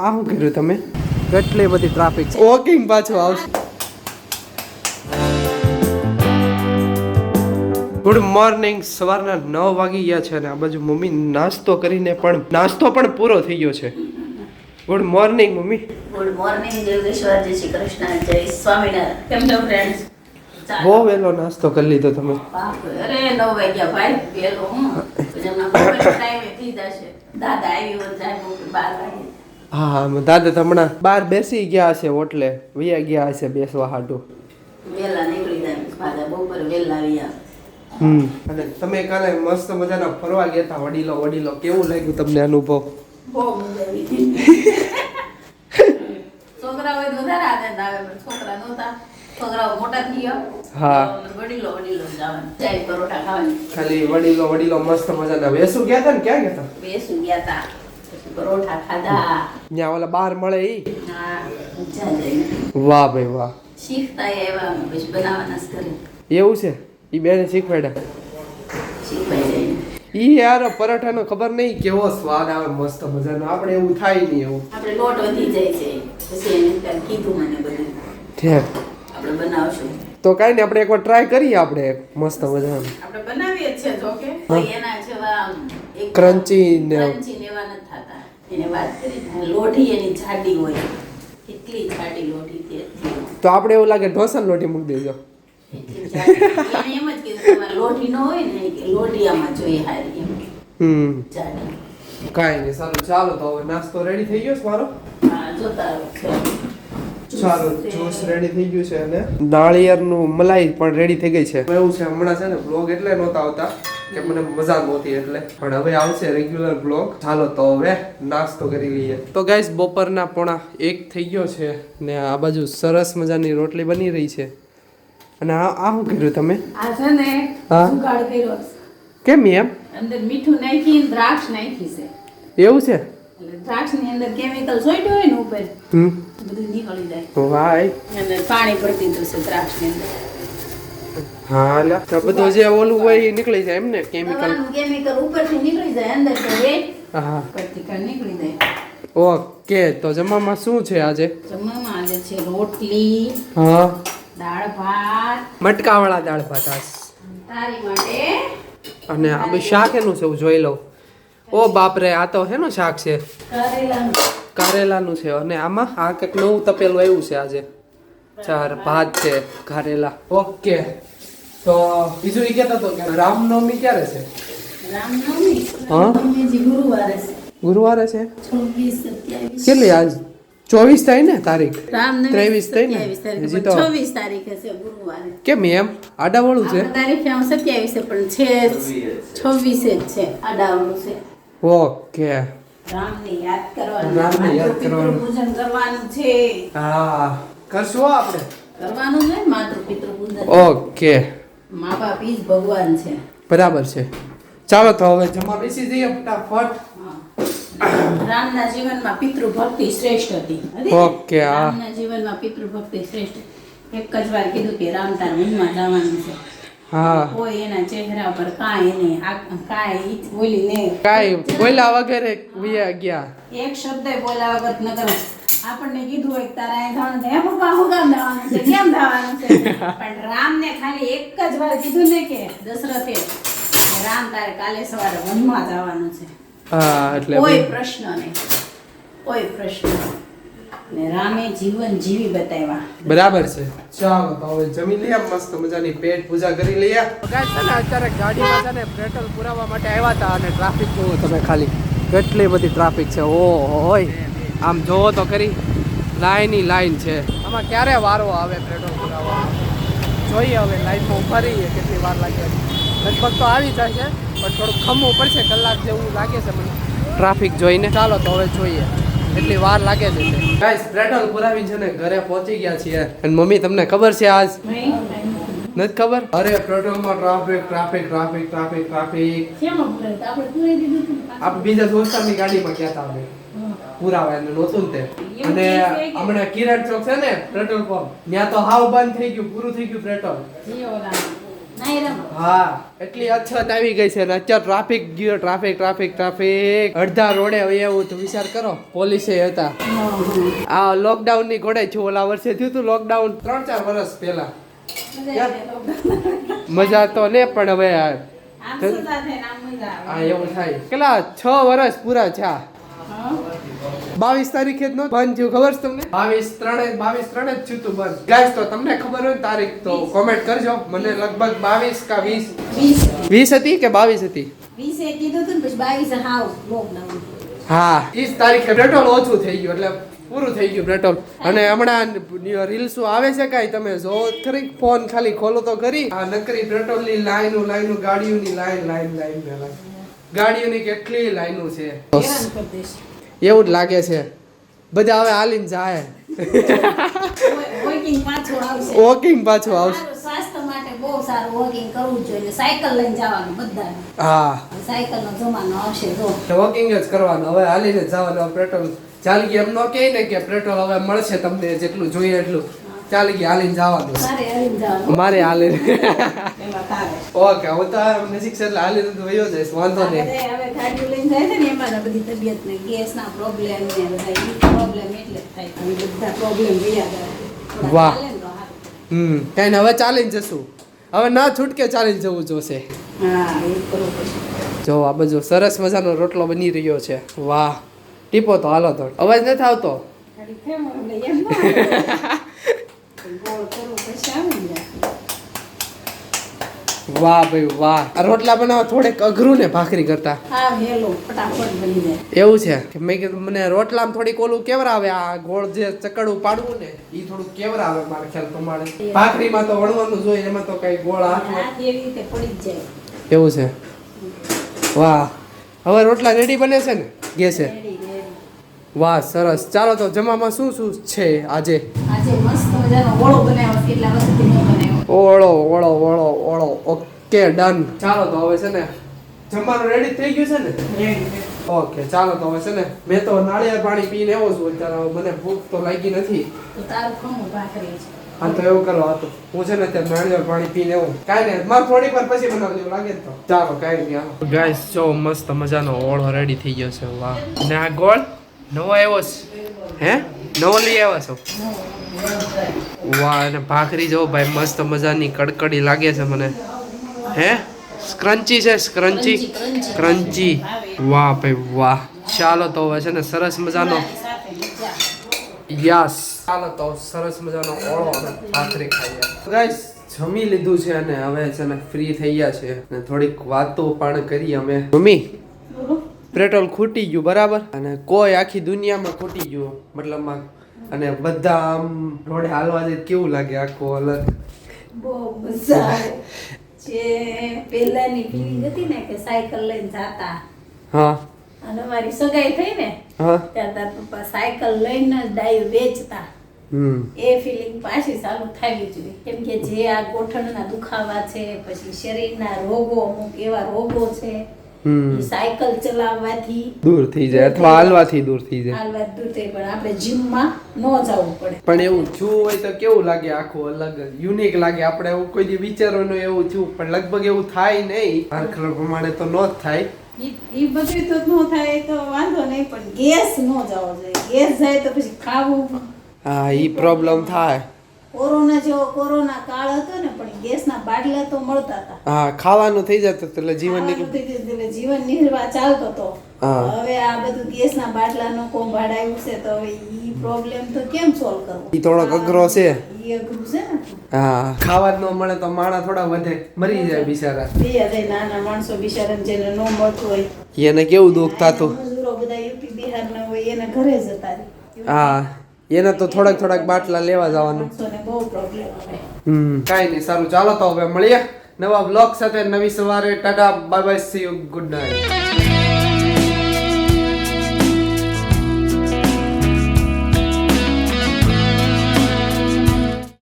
આ શું કર્યું તમે? કેટલી બધી ટ્રાફિક છે. વોકિંગ પાછું આવશે. Good morning. સવારના 9 વાગી ગયા છે અને આ બાજુ મમ્મી નાસ્તો કરીને પણ નાસ્તો પણ પૂરો થઈ ગયો છે. Good morning mummy. Good morning Deveshwar. જય શ્રી કૃષ્ણ. જય સ્વામિનારાયણ. કેમ છો ફ્રેન્ડ્સ? બહુ વહેલો નાસ્તો કરી લીધો તમે. અરે 9 વાગ્યા ભાઈ. વહેલો હું જેમના ટાઈમે થઈ જશે. દાદા આવી હોય જાય 12 વાગે. હા દાદા તો હમણાં બહાર બેસી ગયા હશે, હોટલે વયા ગયા હશે બેસવા હાટું. વહેલા નીકળી જાય દાદા, બપોર વહેલા આવ્યા. અને તમે કાલે મસ્ત મજાના ફરવા ગયા હતા વડીલો. કેવું લાગ્યું તમને અનુભવ? બહુ મજા આવી. છોકરા હોય તો વધારે આનંદ આવે, પણ છોકરા નહોતા. છોકરાઓ મોટા થઈ ગયા. હા, વડીલો જવાનું. ચાય પરોઠા ખાવાની. ખાલી વડીલો મસ્ત મજાના. વેસુ ગયા હતા ને? ક્યાં ગયા હતા? બેસું ગયા હતા. પરોઠા ખાધા. ત્યાં ઓલા બહાર મળે ઈ? હા, મજા આવી. વાહ ભાઈ વાહ. શીખતા આવ્યા અમે, પછી બનાવવાના જ કરે. એવું છે? ઈ બેને શીખવાડ્યા? શીખવાઈ જાય. ઈ યાર પરાઠાનો ખબર નહીં કેવો સ્વાદ આવે મસ્ત મજાનો. આપણે એવું થાય નહીં એવું. આપણે લોટ વધી જાય છે, પછી એને ત્યાં કીધું મને બધું. ઠેક. આપણે બનાવશું. તો કાઈ નહીં, આપણે એકવાર ટ્રાય કરીએ. આપણે મસ્ત મજાનું આપણે બનાવીએ જ છે જો કે કોઈ એના જેવા એક ક્રન્ચી ને એવા નથી થતા. એને વાત કરી લોઢી એની જાડી હોય, એટલી જાડી લોઢી હતી. તો આપણે એવું લાગે ઢોસાની લોટી મૂકી દેજો. એટલી જાડી. એને એમ જ કીધું તમારે લોઢી ન હોય ને કે લોઢી આમાં જોઈએ હારી એમ જાડી. કાઈ નહીં, સારું. ચાલો તો હવે નાસ્તો રેડી થઈ ગયો છે મારો. હા, જોતા રહો. ચાલો, જ્યુસ રેડી થઈ ગયું છે અને નાળિયેરનું મલાઈ પણ રેડી થઈ ગઈ છે. એવું છે હમણાં છે ને બ્લોગ એટલે નહોતા આવતા કે મને મજા નહોતી એટલે, પણ હવે આવશે રેગ્યુલર બ્લોગ. ચાલો તો હવે નાસ્તો કરી લઈએ. તો ગાઈસ બપોરના 1:30 થઈ ગયો છે ને આ બાજુ સરસ મજાની રોટલી બની રહી છે. અને આ શું કર્યું તમે? આ છે ને સુકાળ કર્યો છે. કેમ એમ? અંદર મીઠું નાખીને દ્રાક્ષ નાખી છે. એવું છે? એટલે દ્રાક્ષની અંદર કેમિકલ સોઈડ્યું હોય ને ઉપર, બધું નીકળી જાય. વાય. અંદર પાણી ભરતી દીધું છે દ્રાક્ષની અંદર. હા લા, તો બધું જે ઓલું હોય એ નીકળી જાય એમ ને? કેમિકલ ઉપરથી નીકળી જાય, અંદર તો રે હા, પરથી નીકળી જાય. ઓકે. તો જમવામાં શું છે આજે? જમવામાં આજે છે રોટલી, હા, દાળ ભાત, મટકાવાળા દાળ ભાત. તારી માટે. અને આ બી શાક એનું છે? હું જોઈ લઉં. ઓ બાપરે, આ તો હેનું શાક છે? કારેલાનું છે. અને આમાં આ કંઈક નવું તપેલું આવ્યું છે આજે. 4 ભાત છે, કારેલા. ઓકે. તો બીજું એ કહેતો હતો કે રામનવમી ક્યારે છે? રામનવમી? હા, ગુરુવારે છે. ગુરુવારે છે? 26, 27. કેટલી આજ? 24 થાય ને તારીખ? રામનવમી 23 થઈ ને? હજી તો 26 તારીખે છે ગુરુવારે. કેમ એમ આડાવાળું છે? તારીખે 27 પણ છે 26 જ છે, આડાવણું છે. ઓકે. રામને યાદ કરવાનું, રામને યાદ કરવાનું. પૂજન કરવાનું છે. હા, કરશું આપણે. કરવાનું છે માતૃ પિતૃ પૂજન. ઓકે. મા બાપ ઈ જ ભગવાન છે. બરાબર છે. ચાલો તો હવે જમવા બેસી જઈએ ફટાફટ. રામના જીવનમાં પિતૃ ભક્તિ શ્રેષ્ઠ હતી. ઓકે. રામના જીવનમાં પિતૃ ભક્તિ શ્રેષ્ઠ. એક જ વાર કીધું કે રામ તાર વનમાં જવાનું છે. હા, કોઈ એના ચહેરા પર કાંઈ બોલી નહીં, કાઈ બોલ્યા વગર વિયા ગયા. એક શબ્દ બોલ્યા વગર નગર આપણને કીધું હોય કે તારા અહીં જવાનું છે, હે પપ્પા હું કામ જવાનું છે, કેમ જવાનું છે? પણ રામને ખાલી એક જ વાર કીધું ને કે દશરથે કે રામ તારે કાલે સવારે વનમાં જવાનું છે. હા, એટલે કોઈ પ્રશ્ન નહીં, કોઈ પ્રશ્ન નહીં. ને રામે જીવન જીવી બતાવ્યા. બરાબર છે. ચાલો તો હવે જમી લઈએ, મસ્ત મજાની પેટ પૂજા કરી લઈએ. ગાઈસ છે ને અત્યારે ગાડીમાં છે ને પેટ્રોલ પુરાવવા માટે આવ્યા હતા અને ટ્રાફિક જોવો તમે ખાલી, કેટલી બધી ટ્રાફિક છે. ઓય આમ જોવો તો ખરી, લાઈન છે. આમાં ક્યારે વારો આવે પેટ્રોલ પુરાવવાનો? જોઈએ હવે લાઈનમાં ઉભા રહીએ કેટલી વાર લાગે. લગભગ તો આવી જાય છે પણ થોડુંક ખમવું પડશે, કલાક જેવું લાગે છે મને ટ્રાફિક જોઈને. ચાલો તો હવે જોઈએ, એટલી વાર લાગે છે. ગાઈસ પેટ્રોલ પુરાવીને છે ને ઘરે પહોંચી ગયા છીએ. અને મમ્મી તમને ખબર છે આજ? નથી ખબર? અરે પેટ્રોલમાં ટ્રાફિક. આપણે બીજા દોસ્તારની ગાડીમાં ગયા હતા અમે પુરાવા, એને નહોતું તે. અને હમણાં કિરણ ચોક છે ને પેટ્રોલ પંપ, ત્યાં તો હાવ બંધ થઈ ગયું, પૂરું થઈ ગયું પેટ્રોલ. નહીં રમો. હા એટલી અછત આવી ગઈ છે ને અત્યારે ટ્રાફિક ગયો ટ્રાફિક અડધા રોડે એવું તો વિચાર કરો પોલીસે હતા આ લોકડાઉન ની ઘોડે છું ઓલા વર્ષે થયું હતું લોકડાઉન 3-4 વર્ષ પહેલા મજા તો ને પણ હવે આમ સુધા થઈને આમ મજા આવે. હા એવું થાય કેટલા 6 વર્ષ પૂરા થયા હા. 22 તારીખે જ નો બંધ થયું ખબર છે તમને 22 3 જ થયું તું બંધ ગાઈસ તો તમને ખબર હોય તારીખ તો કોમેન્ટ કરજો મને લગભગ 22 કા 20 20 હતી કે 22 હતી 20 એ કીધું હતું ને પછી 22 હાવ લોકડાઉન. હા 30 તારીખે પેટ્રોલ ઓછું થઈ ગયું એટલે પૂરું થઈ ગયું પેટ્રોલ અને હમણાં રીલ્સ આવે છે કાંઈ તમે જો ખરી ફોન ખાલી ખોલો તો ખરી આ નકરી પેટ્રોલની લાઈનો ગાડીઓની લાઈન ગાડીઓની કેટલી લાઈનો છે હેરાન કરી દેશે. એવું જ લાગે છે બધા હવે હાલીને જાય વોકિંગ પાછું આવશે. વોકિંગ પાછું આવશે સારું, સ્વાસ્થ્ય માટે બહુ સારું વોકિંગ કરવું જ જોઈએ. સાયકલ લઈને જવાનું બધાને. હા સાયકલનો જમાનો આવશે જો. વોકિંગ જ કરવાનું હવે હાલીને જ જવાનું પેટ્રોલ ચાલી ગયા એમ ન કહે ને કે પેટ્રોલ હવે મળશે તમને જેટલું જોઈએ એટલું ચાલી ગયા હાલીને જવાનું તારે હાલીને જવાનું. મારે હાલીને એમાં તારે. ઓકે હું તો નજીક છે એટલે હાલીને તો વયો જઈશ વાંધો નહીં હવે ગાડીઓ લઈને જાય છે ને એમાં તો બધી તબિયત ને ગેસના પ્રોબ્લેમ ને બધા ઈ પ્રોબ્લેમ એટલે જ થાય. અને બધા પ્રોબ્લેમ રહ્યા કરે. થોડા વાહ. ચાલે ને તો હારું. કઈ ને હવે ચાલીને જશું હવે ના છૂટકે ચાલીને જવું જોશે હા એ કરવું પડશે. જો આ બાજુ સરસ મજાનો રોટલો બની રહ્યો છે વાહ ટીપો તો હાલો તો અવાજ નથી આવતો ગાડી ફેમ એટલે એમ ન આવે. ગોળ કરવું પછી આવે ને. વાહ ભાઈ વાહ આ રોટલા બનાવવા થોડેક અઘરું ને ભાખરી કરતા હા હેલો ફટાફટ બની જાય. એવું છે કે મેં કીધું મને રોટલામાં થોડીક ઓલું કેવરાવે આ ગોળ જે ચકડું પાડવું ને એ થોડું કેવરાવે મારા ખ્યાલ પ્રમાણે ભાખરીમાં તો વણવાનું જોઈએ એમાં તો કઈ ગોળ હાથમાં હાથ એવી રીતે પડી જ જાય. એવું છે વાહ હવે રોટલા રેડી બને છે ને ગેસે રેડી રેડી. વાહ સરસ ચાલો તો જમવામાં શું શું છે આજે આજે મસ્ત મજાનો ઓળો બનાવ્યો છે. કેટલા વર્ષથી નહીં બનાવ્યો. ઓળો ઓકે ડન ચાલો તો હવે છે ને જમવાનું રેડી થઈ ગયું છે ને રેડી. ઓકે ચાલો તો હવે છે ને મેં તો નાળિયેર પાણી પીને એવો છું અત્યારે હવે મને ભૂખ તો લાગી નથી તો તારું ખમું ભાખરી છે. હા તો એવું કરો આ તો હું છે ને અત્યારે નાળિયેર પાણી પીને એવું કાંઈ નહીં મારે થોડીક વાર પછી બનાવજો એવું લાગે ને તો ચાલો કાંઈ નહીં હાલો ગાઈસ જો મસ્ત મજાનો ઓળો રેડી થઈ ગયો છે વાહ અને આ ગોળ નવો આવ્યો છે હે નવો લઈ આવ્યો છો વાહ અને ભાખરી જો ભાઈ મસ્ત મજાની કડકડી લાગે છે મને હે સ્ક્રન્ચી છે સ્ક્રન્ચી ક્રન્ચી વાહ ભાઈ વાહ ચાલો તો હવે છે ને સરસ મજાનો સાથે મજા. યસ ચાલો તો સરસ મજાનો ઓળો અને ભાખરી ખાઈએ ગાઈસ જમી લીધું છે અને હવે છે ને ફ્રી થઈ ગયા છે અને થોડીક વાતો પણ કરી અમે મમ્મી બોલો. પેટ્રોલ ખૂટી ગયું બરાબર અને કોઈ આખી દુનિયામાં ખૂટી ગયું મતલબમાં અને બધા આમ રોડે હાલવા જાય કેવું લાગે આખું અલગ બહુ મજા આવે. જે પહેલાની ફીલિંગ હતી ને કે સાયકલ લઈને જાતા હા અને મારી સગાઈ થઈ ને હા ત્યાં તાર પપ્પા સાયકલ લઈને જ ડાયું વેચતા. એ ફિલિંગ પાછી ચાલુ થવી જોઈએ. કેમ કે જે આ ગોઠણના દુખાવા છે પછી શરીરના રોગો અમુક એવા રોગો છે ઈ સાયકલ ચલાવવાથી દૂર થઈ જાય અથવા હાલવાથી દૂર થઈ જાય હાલવા દૂર થઈ. પણ આપણે જીમમાં ન જવું પડે. પણ એવું થયું હોય તો કેવું લાગે આખું અલગ યુનિક લાગે આપણે એવું કોઈ દી વિચારવાનું એવું થયું પણ લગભગ એવું થાય નહીં આખર પ્રમાણે તો ન જ થાય ઈ બધું તો ન થાય તો વાંધો નહીં પણ ગેસ ન જવો જોઈએ. ગેસ જાય તો પછી ખાવું. હા ઈ પ્રોબ્લેમ થાય કોરોના જેવો કોરોના કાળ હતો ને પણ ગેસના બાટલા તો મળતા હતા. હા ખાવાનું થઈ જતું એટલે જીવન નીકળી ખાવાનું થઈ જતું એટલે જીવન નિર્વાહ ચાલતો હતો. હા. હવે આ બધું ગેસના બાટલાનો કોંભાડ આવ્યું છે તો હવે ઈ પ્રોબ્લેમ તો કેમ સોલ્વ કરવો? ઈ થોડોક અઘરો છે. ઈ અઘરું છે ને. હા ખાવા જ ન મળે તો માણા થોડા વધે મરી જાય બિચારા બે હજાર નાના માણસો બિચારાને જેને ન મળતું હોય એને કેવું દુઃખ થતું મજૂરો બધા યુપી બિહારના હોય એને ઘરે જતા રહે. હા એને તો થોડાક બાટલા લેવા જવાનું માણસોને બહુ પ્રોબ્લેમ આવે. કાંઈ નહીં સારું ચાલો તો હવે મળીએ નવા બ્લોગ સાથે નવી સવારે Tata bye bye see you good night